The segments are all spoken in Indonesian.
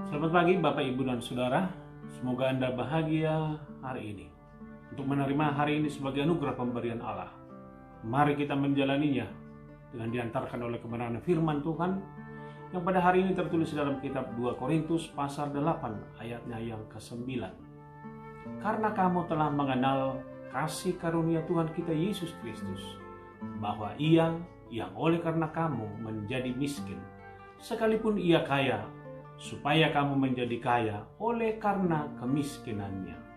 Selamat pagi Bapak, Ibu, dan Saudara. Semoga Anda bahagia hari ini. Untuk menerima hari ini sebagai anugerah pemberian Allah, mari kita menjalaninya dengan diantarkan oleh kebenaran firman Tuhan yang pada hari ini tertulis dalam kitab 2 Korintus pasal 8 ayatnya yang ke-9. Karena kamu telah mengenal kasih karunia Tuhan kita Yesus Kristus, bahwa Ia yang oleh karena kamu menjadi miskin, sekalipun Ia kaya, supaya kamu menjadi kaya oleh karena kemiskinannya.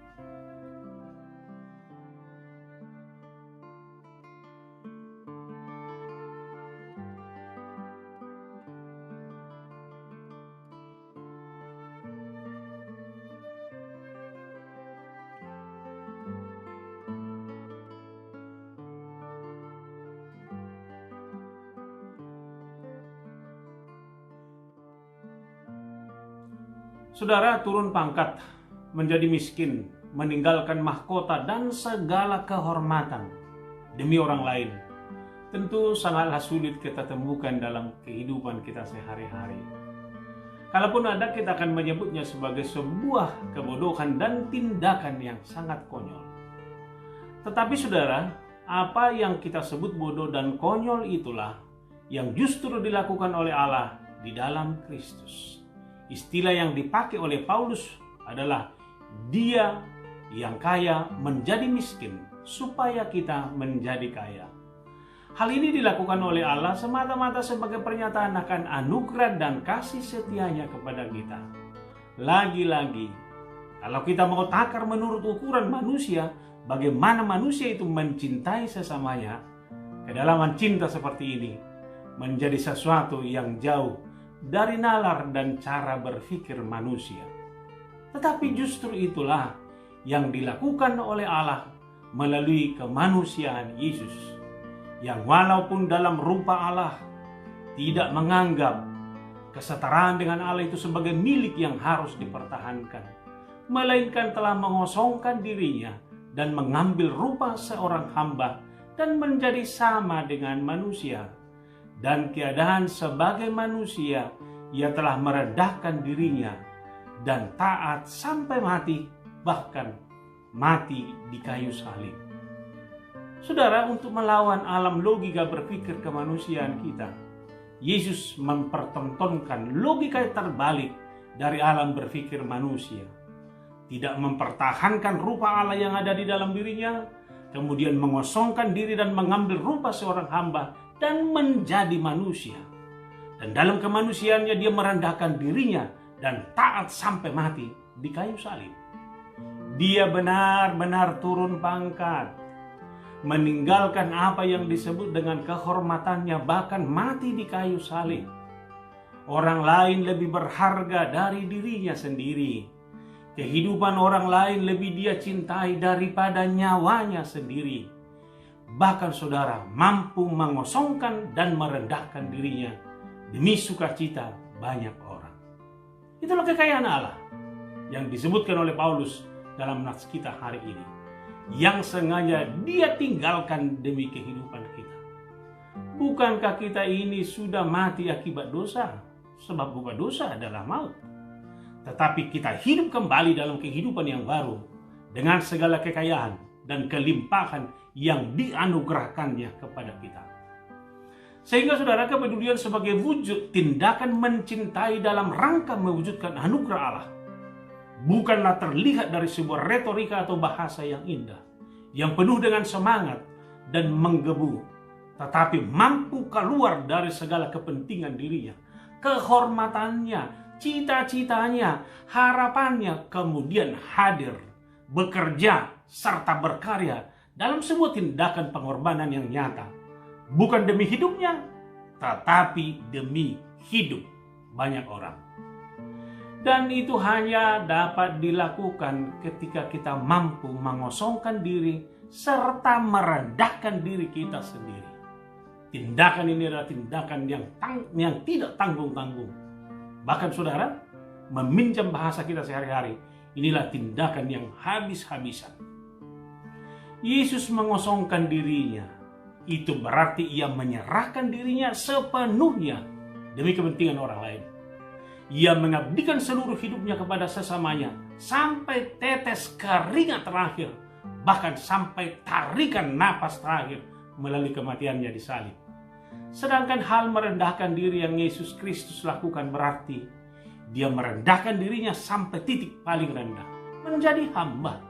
Saudara turun pangkat menjadi miskin, meninggalkan mahkota dan segala kehormatan demi orang lain, tentu sangatlah sulit kita temukan dalam kehidupan kita sehari-hari. Kalaupun ada, kita akan menyebutnya sebagai sebuah kebodohan dan tindakan yang sangat konyol. Tetapi saudara, apa yang kita sebut bodoh dan konyol itulah yang justru dilakukan oleh Allah di dalam Kristus. Istilah yang dipakai oleh Paulus adalah Dia yang kaya menjadi miskin supaya kita menjadi kaya. Hal ini dilakukan oleh Allah semata-mata sebagai pernyataan akan anugerah dan kasih setianya kepada kita. Lagi-lagi, kalau kita mau takar menurut ukuran manusia, bagaimana manusia itu mencintai sesamanya, kedalaman cinta seperti ini menjadi sesuatu yang jauh dari nalar dan cara berpikir manusia. Tetapi justru itulah yang dilakukan oleh Allah melalui kemanusiaan Yesus, yang walaupun dalam rupa Allah tidak menganggap kesetaraan dengan Allah itu sebagai milik yang harus dipertahankan, melainkan telah mengosongkan dirinya dan mengambil rupa seorang hamba dan menjadi sama dengan manusia. Dan keadaan sebagai manusia, Ia telah merendahkan dirinya dan taat sampai mati, bahkan mati di kayu salib. Saudara, untuk melawan alam logika berpikir kemanusiaan kita, Yesus mempertontonkan logika terbalik dari alam berpikir manusia. Tidak mempertahankan rupa Allah yang ada di dalam dirinya, kemudian mengosongkan diri dan mengambil rupa seorang hamba dan menjadi manusia. Dan dalam kemanusiaannya Dia merendahkan dirinya dan taat sampai mati di kayu salib. Dia benar-benar turun pangkat, meninggalkan apa yang disebut dengan kehormatannya, bahkan mati di kayu salib. Orang lain lebih berharga dari dirinya sendiri. Kehidupan orang lain lebih Dia cintai daripada nyawanya sendiri. Bahkan saudara mampu mengosongkan dan merendahkan dirinya demi sukacita banyak orang. Itulah kekayaan Allah yang disebutkan oleh Paulus dalam nats kita hari ini, yang sengaja Dia tinggalkan demi kehidupan kita. Bukankah kita ini sudah mati akibat dosa? Sebab bukan dosa adalah maut. Tetapi kita hidup kembali dalam kehidupan yang baru dengan segala kekayaan dan kelimpahan yang dianugerahkannya kepada kita. Sehingga saudara, kepedulian sebagai wujud tindakan mencintai dalam rangka mewujudkan anugerah Allah bukanlah terlihat dari sebuah retorika atau bahasa yang indah, yang penuh dengan semangat dan menggebu, tetapi mampu keluar dari segala kepentingan dirinya, kehormatannya, cita-citanya, harapannya, kemudian hadir, bekerja, serta berkarya dalam sebuah tindakan pengorbanan yang nyata, bukan demi hidupnya, tetapi demi hidup banyak orang. Dan itu hanya dapat dilakukan ketika kita mampu mengosongkan diri serta merendahkan diri kita sendiri. Tindakan ini adalah tindakan yang tidak tanggung-tanggung. Bahkan saudara, meminjam bahasa kita sehari-hari, inilah tindakan yang habis-habisan. Yesus mengosongkan dirinya, itu berarti Ia menyerahkan dirinya sepenuhnya demi kepentingan orang lain. Ia mengabdikan seluruh hidupnya kepada sesamanya sampai tetes keringat terakhir, bahkan sampai tarikan napas terakhir melalui kematiannya di salib. Sedangkan hal merendahkan diri yang Yesus Kristus lakukan berarti dia merendahkan dirinya sampai titik paling rendah, menjadi hamba.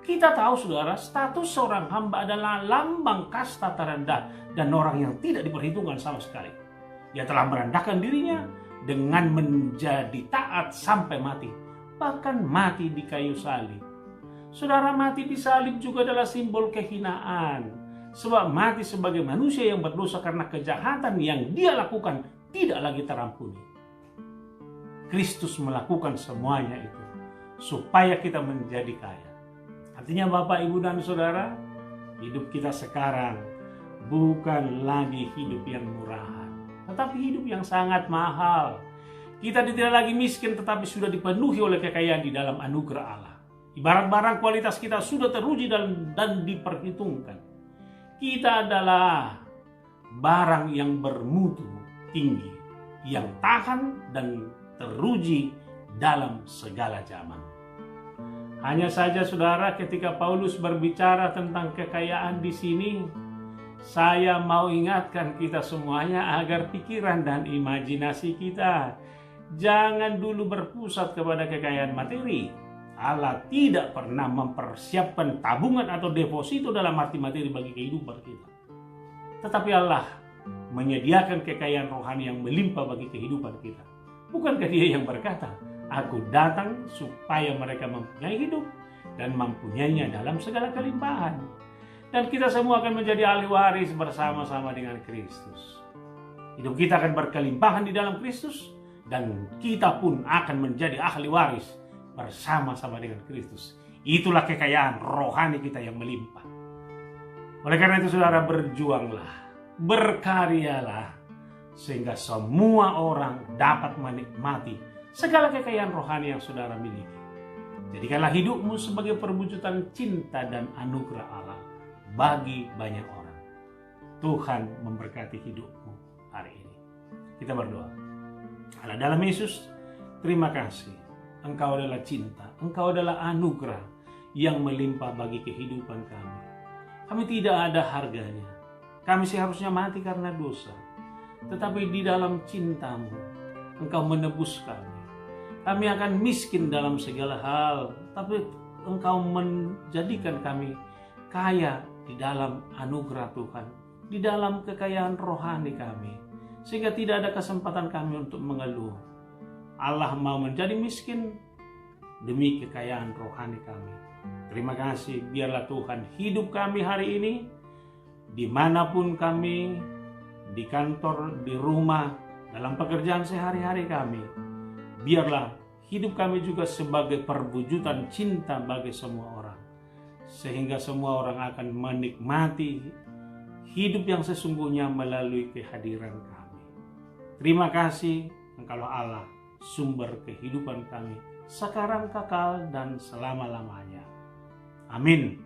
Kita tahu saudara, status seorang hamba adalah lambang kasta terendah dan orang yang tidak diperhitungkan sama sekali. Dia telah merendahkan dirinya dengan menjadi taat sampai mati, bahkan mati di kayu salib. Saudara, mati di salib juga adalah simbol kehinaan, sebab mati sebagai manusia yang berdosa karena kejahatan yang dia lakukan tidak lagi terampuni. Kristus melakukan semuanya itu supaya kita menjadi kaya. Artinya Bapak, Ibu, dan Saudara, hidup kita sekarang bukan lagi hidup yang murahan, tetapi hidup yang sangat mahal. Kita tidak lagi miskin, tetapi sudah dipenuhi oleh kekayaan di dalam anugerah Allah. Ibarat barang kualitas kita sudah teruji dan diperhitungkan. Kita adalah barang yang bermutu tinggi, yang tahan dan teruji dalam segala zaman. Hanya saja saudara, ketika Paulus berbicara tentang kekayaan di sini, saya mau ingatkan kita semuanya agar pikiran dan imajinasi kita jangan dulu berpusat kepada kekayaan materi. Allah tidak pernah mempersiapkan tabungan atau deposito dalam arti materi bagi kehidupan kita. Tetapi Allah menyediakan kekayaan rohani yang melimpah bagi kehidupan kita. Bukankah Dia yang berkata, "Aku datang supaya mereka mempunyai hidup dan mempunyainya dalam segala kelimpahan." Dan kita semua akan menjadi ahli waris bersama-sama dengan Kristus. Hidup kita akan berkelimpahan di dalam Kristus, dan kita pun akan menjadi ahli waris bersama-sama dengan Kristus. Itulah kekayaan rohani kita yang melimpah. Oleh karena itu saudara, berjuanglah, berkaryalah, sehingga semua orang dapat menikmati segala kekayaan rohani yang saudara miliki. Jadikanlah hidupmu sebagai perwujudan cinta dan anugerah Allah bagi banyak orang. Tuhan memberkati hidupmu hari ini. Kita berdoa. Allah dalam Yesus, terima kasih. Engkau adalah cinta, Engkau adalah anugerah yang melimpah bagi kehidupan kami. Kami tidak ada harganya. Kami seharusnya mati karena dosa. Tetapi di dalam cinta-Mu, Engkau menebus kami. Kami akan miskin dalam segala hal, tapi Engkau menjadikan kami kaya di dalam anugerah Tuhan, di dalam kekayaan rohani kami, sehingga tidak ada kesempatan kami untuk mengeluh. Allah mau menjadi miskin demi kekayaan rohani kami. Terima kasih, biarlah Tuhan hidup kami hari ini, dimanapun kami, di kantor, di rumah, dalam pekerjaan sehari-hari kami. Biarlah hidup kami juga sebagai perwujudan cinta bagi semua orang, sehingga semua orang akan menikmati hidup yang sesungguhnya melalui kehadiran kami. Terima kasih, Engkaulah Allah, sumber kehidupan kami, sekarang, kekal, dan selama-lamanya. Amin.